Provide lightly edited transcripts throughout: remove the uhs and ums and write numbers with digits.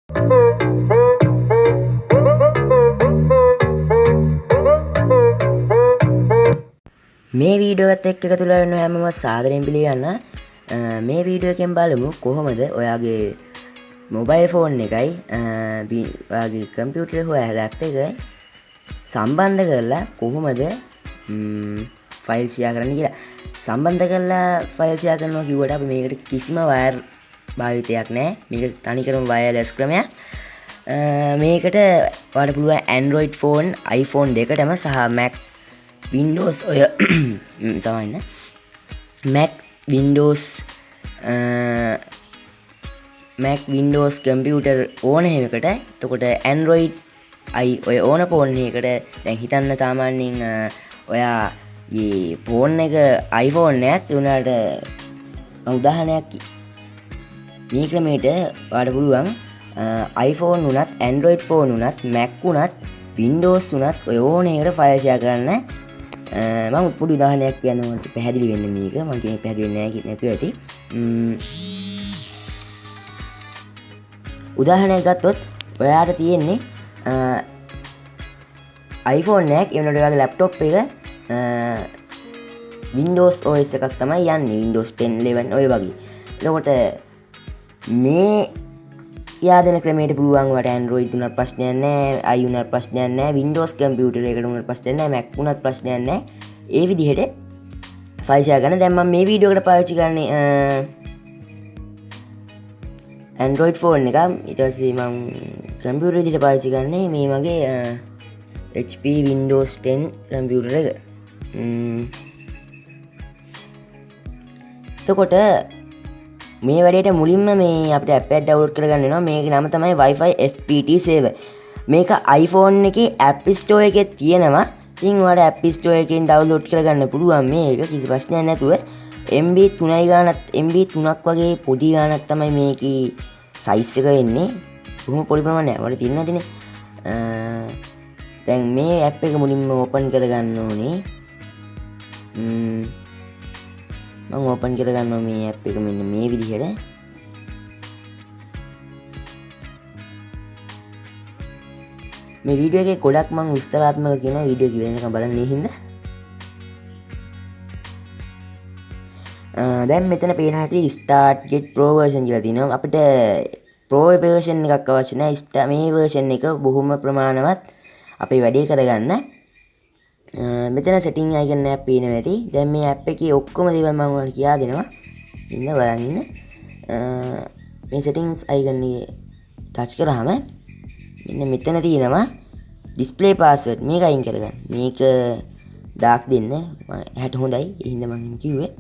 මේ වීඩියෝ එකත් එක්ක එකතු වෙලා ඉන්න හැමෝම සාදරයෙන් පිළිගන්න. මේ වීඩියෝ එකෙන් බලමු කොහොමද ඔයාගේ මොබයිල් ෆෝන් එකයි ඔයාගේ කම්පියුටර් හෝ ලැප් එක සම්බන්ධ කරලා කොහොමද ෆයිල් ෂෙයා කරන්න කියලා. සම්බන්ධ කරලා ෆයිල් ෂෙයා කරනවා කිව්වට අපි මේකට කිසිම වයර් භාවිතයක් නැහැ. මේක තනිකරම වයර්ලෙස් ක්‍රමයක්. මේකට ඔයාලට පුළුවන් Android ෆෝන්, iPhone දෙකටම සහ Mac Windows ඔය සමන්න Mac Windows කම්පියුටර් ඕන එහෙමකට. එතකොට Android ඔය ඕන ෆෝන් එකකට දැන් හිතන්න සාමාන්‍යයෙන් ඔයාගේ ෆෝන් එක iPhone එකක් උනාට උදාහරණයක් මේ ක්‍රමයට ඔයාලට පුළුවන් iPhone උනත් Android ෆෝන් උනත් Mac උනත් Windows උනත් ඔය ඕන එකකට ෆයිල් ෂෙයා කරන්න. මම පොඩි උදාහරණයක් කියන්නම් පැහැදිලි වෙන්න මේක. මම කියන්නේ පැහැදිලි නෑ කිය නැතුව ඇති. උදාහරණයක් ගත්තොත් ඔයාට තියෙන්නේ iPhone එකක් ඒ වුණාට ඔයාගේ laptop එක Windows OS එකක් තමයි යන්නේ. Windows 10 11 ඔය වගේ. එතකොට මේ කියා දෙන ක්‍රමයට පුළුවන් වට Android උනත් ප්‍රශ්නයක් නැහැ, i උනත් ප්‍රශ්නයක් නැහැ, Windows කම්පියුටර් එකකට උනත් ප්‍රශ්නයක් නැහැ, Mac උනත් ප්‍රශ්නයක් නැහැ. ඒ විදිහට ෆයිල් ෂෙයා කරන්න. දැන් මම මේ වීඩියෝ එකට පාවිච්චි කරන්නේ Android ෆෝන් එක. ඊට පස්සේ මම කම්පියුටර් විදිහට පාවිච්චි කරන්නේ මේ මගේ HP Windows 10 කම්පියුටර් එක. එතකොට මේ වැඩේට මුලින්ම මේ අපිට ඇප් එක ඩවුන්ලෝඩ් කරගන්න වෙනවා. මේකේ නම තමයි Wi-Fi FPT Saver. මේක iPhone එකේ App Store එකේ තියෙනවා. ඉතින් ඔයාලට App Store එකෙන් ඩවුන්ලෝඩ් කරගන්න පුළුවන් මේක කිසි ප්‍රශ්නයක් නැතුව. MB 3යි ගානක් MB 3ක් වගේ පොඩි ගානක් තමයි මේකේ සයිස් එක එන්නේ. බොහොම පොඩි ප්‍රමාණයක්. ඔයාලට තියෙනවා දිනේ. දැන් මේ ඇප් එක මුලින්ම ඕපන් කරගන්න ඕනේ. මම ඕපන් කරගන්නවා මේ ඇප් එක මෙන්න මේ විදිහට. මේ වීඩියෝ එකේ ගොඩක් මම විස්තරාත්මක කියන වීඩියෝ කිව්ව වෙනකම් බලන්න හින්දා. දැන් මෙතන පේන හැටි start get pro version කියලා තියෙනවා. අපිට pro version එකක් අවශ්‍ය නැහැ. මේ version එක බොහොම ප්‍රමාණවත් අපේ වැඩේ කරගන්න. මෙතන setting icon එකක් පේනවා ඇති. දැන් මේ app එකේ ඔක්කොම දේවල් මම ඔයාලට කියා දෙනවා. ඉන්න බලන් ඉන්න. මේ settings icon එකේ touch කරාම මෙන්න මෙතන තියෙනවා display password. මේක අයින් කරගන්න. මේක dark දෙන්න. හැට හොඳයි. ඒ හින්දා මම කිව්වේ.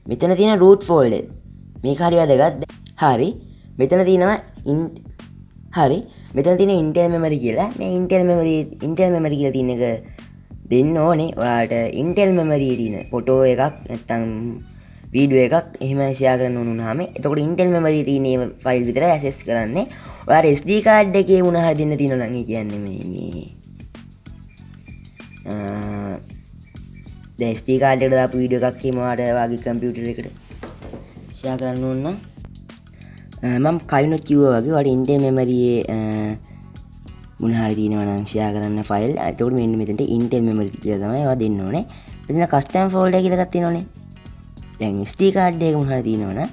මෙතන තියෙන root folder. මේක හරි වැදගත්. හරි. මෙතන තියෙනවා හරි. මෙතන තියෙන Intel memory කියලා. මේ Intel memory කියලා තියෙන එක දෙන්න ඕනේ. ඔයාලට Intel memory තියෙන ෆොටෝ එකක් නැත්නම් වීඩියෝ එකක් එහෙම ෂෙයා කරන්න ඕන වුණාම එතකොට Intel memory තියෙන ෆයිල් විතරයි access කරන්නේ. ඔයාලට SD card එකේ වුණ හරි දෙන්න තියෙනවා නම් ඒ කියන්නේ මේ දැන් SD card එකට දාපු වීඩියෝ එකක් එහෙම ඔයාලට වාගේ කම්පියුටර් එකට ෂෙයා කරන්න ඕන නම් මම කලිනුත් කිව්වා වගේ ඔයාලට Intel memory මොන හරි තියෙනවා නම් ෂෙයා කරන්න ෆයිල්. එතකොට මෙන්න මෙතනට Intel memory කියලා තමයි ඔයා දෙන්න ඕනේ. මෙතන custom folder කියලා එකක් තියෙනවනේ. දැන් SD card එක මොන හරි තියෙනවා නම්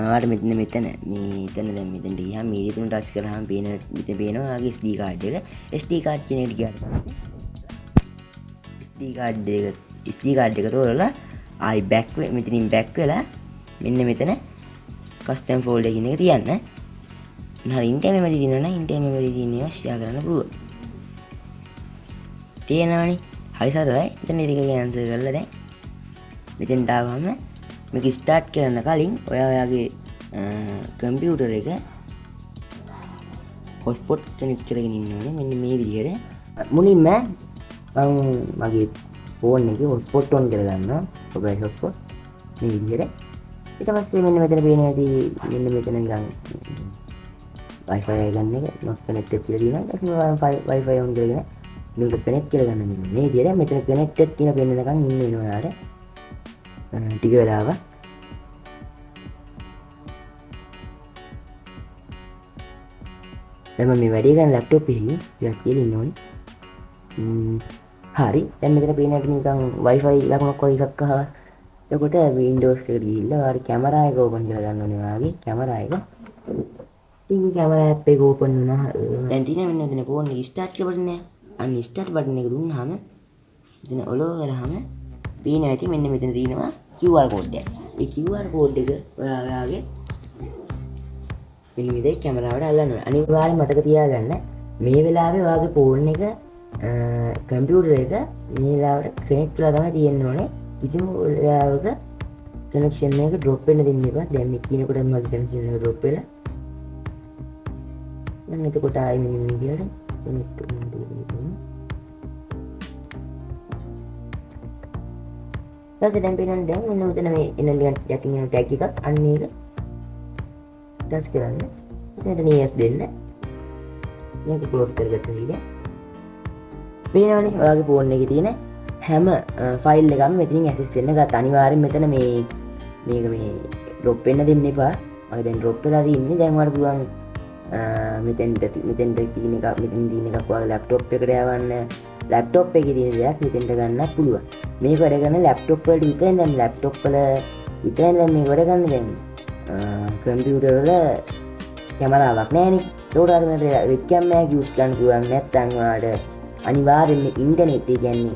ඔයාලට මෙතන දැන් මෙතනට ගියාම මේ තුන ටච් කරාම මෙතන පේනවා ඔයාගේ SD card එක. SD card කියන එකට ගියාට SD card එක තෝරලා ආයි මෙතනින් back වෙලා මෙන්න මෙතන custom folder කියන එක තියන්න. හරි Intel memory තියෙනවා නම් Intel memory තියෙනවා ෂෙයා කරන්න පුළුවන්. තියෙනවනේ. හරි සරලයි. එතන ඉතින් කැන්සල් කරලා දැන් මෙතෙන්ට ආවම මේක ස්ටාර්ට් කරන්න කලින් ඔයාගේ කම්පියුටර් එක හොට්ස්පොට් කනෙක්ට් කරගෙන ඉන්න ඕනේ. මෙන්න මේ විදිහට. මුලින්ම මම මගේ ෆෝන් එකේ හොට්ස්පොට් ඔන් කරගන්නවා. මොබයිල් හොට්ස්පොට් මේ විදිහට. ඊට පස්සේ මෙන්න මෙතන පේන හැටි මෙන්න මෙතන නිකන් Wi-Fi එක ගන්න එක not connected කියලා දිනනවා. ඊට පස්සේ Wi-Fi on කරගෙන මේක connect කරගන්න මෙන්න මේ විදිහට. මෙතන connected කියන පෙන්නනකන් ඉන්න වෙනවා ඔයාලට. ටික වෙලාවක් දැන් මම මේ වැඩේ කරන ලැප්ටොප් එකේ ටිකක් කියලා ඉන්න ඕනේ. හරි. දැන් මෙතන පේන එක නිකන් Wi-Fi ලකුණක් වගේ එකක් අහලා. එතකොට Windows එකට ගිහිල්ලා ඔයාලා කැමරා එක ඕපන් කරලා ගන්න ඕනේ වාගේ කැමරා එක. ඉතින් කැමරා ඇප් එක ඕපන් වුණා. දැන් තියෙන මෙන්න මෙතන ෆෝන් එක ස්ටාර්ට් කියලා බටන් එක. අන්න ස්ටාර්ට් බටන් එක දුන්නාම මෙතන ඔලෝ කරාම පේනවා ඇති මෙන්න මෙතන තියෙනවා QR කෝඩ් එක. ඒ QR කෝඩ් එක ඔයාගේ මෙන්න මෙතන කැමරාවට අල්ලන්න ඕනේ. අනිවාර්යෙන් මතක තියාගන්න මේ වෙලාවේ ඔයාගේ ෆෝන් එක කම්පියුටර් එක මේ වෙලාවට කනෙක්ට් කරලා තමයි තියෙන්න ඕනේ. කිසිම වෙලාවක කනෙක්ෂන් එක ඩ්‍රොප් වෙන්න දෙන්න එපා. දැන් මේ කියනකොට මගේ කනෙක්ෂන් එක ඩ්‍රොප් වෙලා. දැන් එතකොට ආයෙ මෙන්න මේ විදියට කනෙක්ට් වෙන්න දෙන්න. ඊට දැන් පේනවා දැන් මෙන්න මෙතන මේ එන යටින් යන ටැග් එකක් අන්න ඒක ටච් කරන්න. ඊට yes දෙන්න. මේක ක්ලෝස් කරගත්ත ඉතින් පේනවනේ ඔයාගේ ෆෝන් එකේ තියෙන හැම ෆයිල් එකක්ම මෙතනින් ඇක්සස් වෙන්න ගත්තා. අනිවාර්යෙන් මෙතන මේක මේ ඩ්‍රොප් වෙන්න දෙන්න එපා. මම දැන් ඩ්‍රොප් වෙලා තියෙන්නේ. දැන් ඔයාලට පුළුවන් මෙතෙන්ට තියෙන එකක් මෙතන තියෙන එකක් ඔයාගේ ලැප්ටොප් එකට යවන්න. ලැප්ටොප් එකේ තියෙන දේක් මෙතෙන්ට ගන්නත් පුළුවන්. මේක වැඩ කරන ලැප්ටොප් වලට විතරයි. දැන් ලැප්ටොප් වල විතරයි දැන් මේක වැඩ ගන්න දැන් කම්පියුටර් වල කැමරාවක් නැහැනේ. ඒකට අර වෙබ්කැම් එකක් යූස් කරන්න පුළුවන්. නැත්නම් ඔයාලට අනිවාර්යෙන්ම ඉන්ටර්නෙට් එක කියන්නේ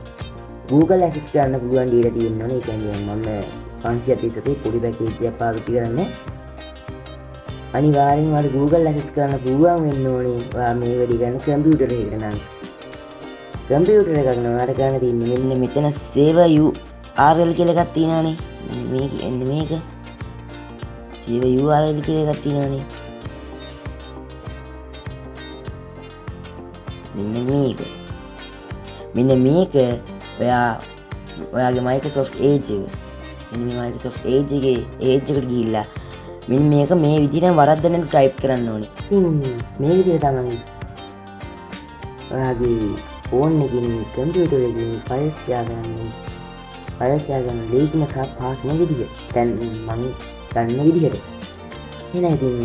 Google ඇක්සස් කරන්න පුළුවන් දීලා තියෙන්න ඕනේ. ඒ කියන්නේ මම 530 පොඩි පැකේජ් එකක් පාවිච්චි කරන්නේ. අනිවාර්යෙන් ඔයාලට Google ඇක්සස් කරන්න පුළුවන් වෙන්න ඕනේ. ඔයා මේ වැඩි කරන කම්පියුටර් එකකට නම්. කම්පියුටර් එකක් නම් ඔයාලට ගන්න තියෙන්නේ මෙන්න මෙතන save URL කියලා එකක් තියෙනවානේ. මේක එන්නේ මේක. save URL කියලා එකක් තියෙනවානේ. මෙන්න මේක ඔයාගේ Microsoft Edge එක. මෙන්න මේ Microsoft Edge එකේ Edge එකට ගිහිල්ලා මෙන්න මේක මේ විදිහට වරද්දන්න ටයිප් කරන්න ඕනේ. මේ විදිහට තමයි ඔයාගේ ෆෝන් එකකින් කම්පියුටර් එකකින් ෆයිල්ස් යාගන්න ලේසිම පාස්ම විදිහ. දැන් මම ගන්න විදිහට. එහෙනම් ඉතින්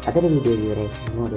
අද වීඩියෝ ඉවරයි. මොකද?